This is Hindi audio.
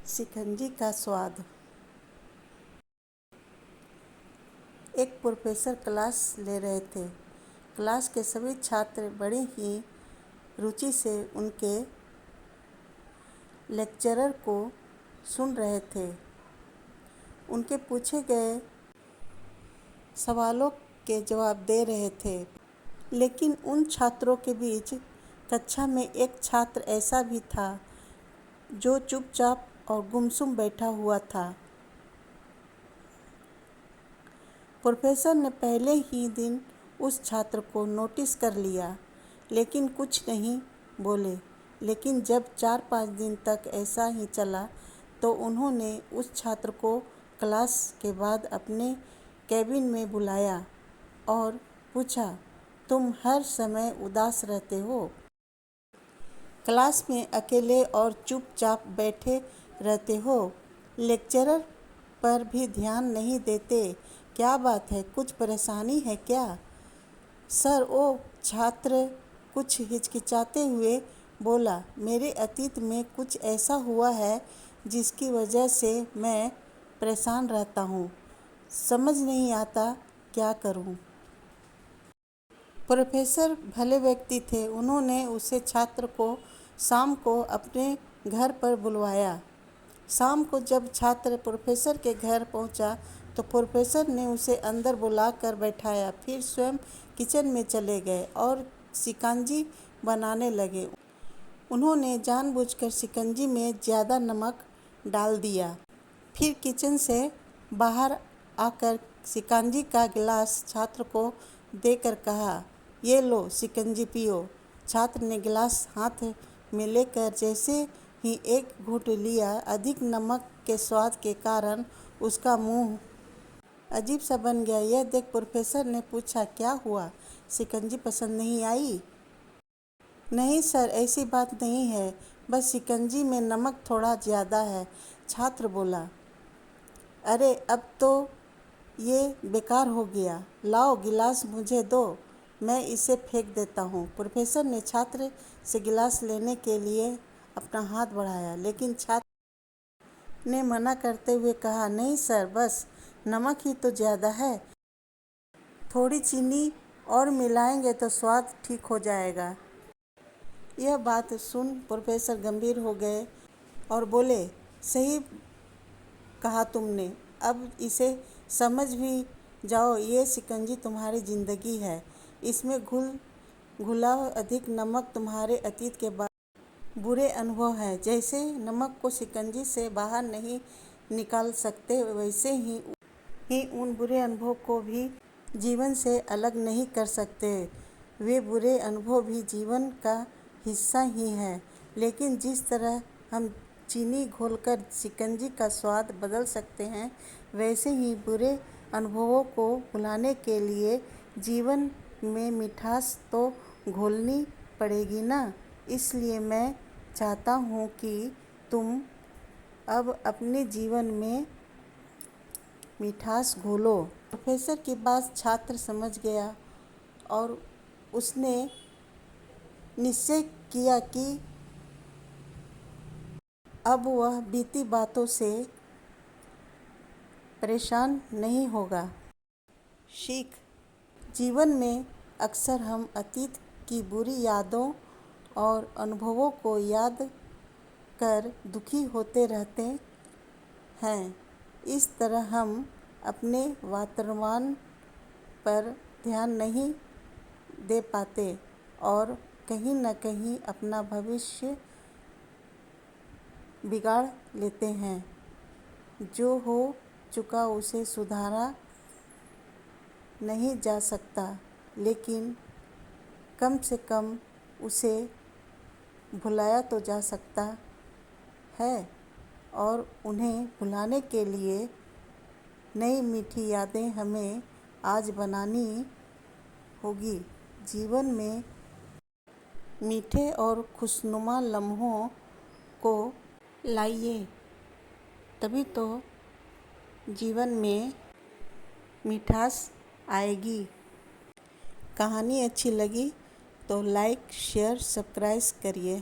शिकंजी का स्वाद। एक प्रोफेसर क्लास ले रहे थे। क्लास के सभी छात्र बड़ी ही रुचि से उनके लेक्चरर को सुन रहे थे। उनके पूछे गए सवालों के जवाब दे रहे थे। लेकिन उन छात्रों के बीच कक्षा में एक छात्र ऐसा भी था जो चुपचाप और गुमसुम बैठा हुआ था। प्रोफेसर ने पहले ही दिन उस छात्र को नोटिस कर लिया, लेकिन कुछ नहीं बोले। लेकिन जब 4-5 दिन तक ऐसा ही चला तो उन्होंने उस छात्र को क्लास के बाद अपने कैबिन में बुलाया और पूछा, तुम हर समय उदास रहते हो? क्लास में अकेले और चुपचाप बैठे रहते हो? लेक्चरर पर भी ध्यान नहीं देते? क्या बात है, कुछ परेशानी है क्या? सर, वो छात्र कुछ हिचकिचाते हुए बोला, मेरे अतीत में कुछ ऐसा हुआ है जिसकी वजह से मैं परेशान रहता हूँ। समझ नहीं आता क्या करूँ। प्रोफेसर भले व्यक्ति थे। उन्होंने उसे छात्र को शाम को अपने घर पर बुलवाया। शाम को जब छात्र प्रोफेसर के घर पहुंचा तो प्रोफेसर ने उसे अंदर बुलाकर बैठाया। फिर स्वयं किचन में चले गए और शिकंजी बनाने लगे। उन्होंने जानबूझकर शिकंजी में ज़्यादा नमक डाल दिया। फिर किचन से बाहर आकर शिकंजी का गिलास छात्र को देकर कहा, ये लो शिकंजी पियो। छात्र ने गिलास हाथ में लेकर जैसे ही एक घूंट लिया, अधिक नमक के स्वाद के कारण उसका मुंह अजीब सा बन गया। यह देख प्रोफेसर ने पूछा, क्या हुआ, शिकंजी पसंद नहीं आई? नहीं सर, ऐसी बात नहीं है, बस शिकंजी में नमक थोड़ा ज़्यादा है, छात्र बोला। अरे, अब तो ये बेकार हो गया। लाओ गिलास मुझे दो, मैं इसे फेंक देता हूँ। प्रोफेसर ने छात्र से गिलास लेने के लिए अपना हाथ बढ़ाया, लेकिन छात्र ने मना करते हुए कहा, नहीं सर, बस नमक ही तो ज़्यादा है। थोड़ी चीनी और मिलाएंगे तो स्वाद ठीक हो जाएगा। यह बात सुन प्रोफेसर गंभीर हो गए और बोले, सही कहा तुमने, अब इसे समझ भी जाओ। ये शिकंजी तुम्हारी ज़िंदगी है। इसमें घुला अधिक नमक तुम्हारे अतीत के बुरे अनुभव हैं। जैसे नमक को शिकंजी से बाहर नहीं निकाल सकते, वैसे ही उन बुरे अनुभव को भी जीवन से अलग नहीं कर सकते। वे बुरे अनुभव भी जीवन का हिस्सा ही हैं। लेकिन जिस तरह हम चीनी घोलकर शिकंजी का स्वाद बदल सकते हैं, वैसे ही बुरे अनुभवों को भुलाने के लिए जीवन में मिठास तो घोलनी पड़ेगी ना। इसलिए मैं चाहता हूँ कि तुम अब अपने जीवन में मिठास घोलो। प्रोफेसर की बात छात्र समझ गया और उसने निश्चय किया कि अब वह बीती बातों से परेशान नहीं होगा। सीख, जीवन में अक्सर हम अतीत की बुरी यादों और अनुभवों को याद कर दुखी होते रहते हैं। इस तरह हम अपने वर्तमान पर ध्यान नहीं दे पाते और कहीं न कहीं अपना भविष्य बिगाड़ लेते हैं। जो हो चुका उसे सुधारा नहीं जा सकता, लेकिन कम से कम उसे भुलाया तो जा सकता है। और उन्हें भुलाने के लिए नई मीठी यादें हमें आज बनानी होगी। जीवन में मीठे और खुशनुमा लम्हों को लाइए, तभी तो जीवन में मिठास आएगी। कहानी अच्छी लगी तो लाइक, शेयर, सब्सक्राइब करिए।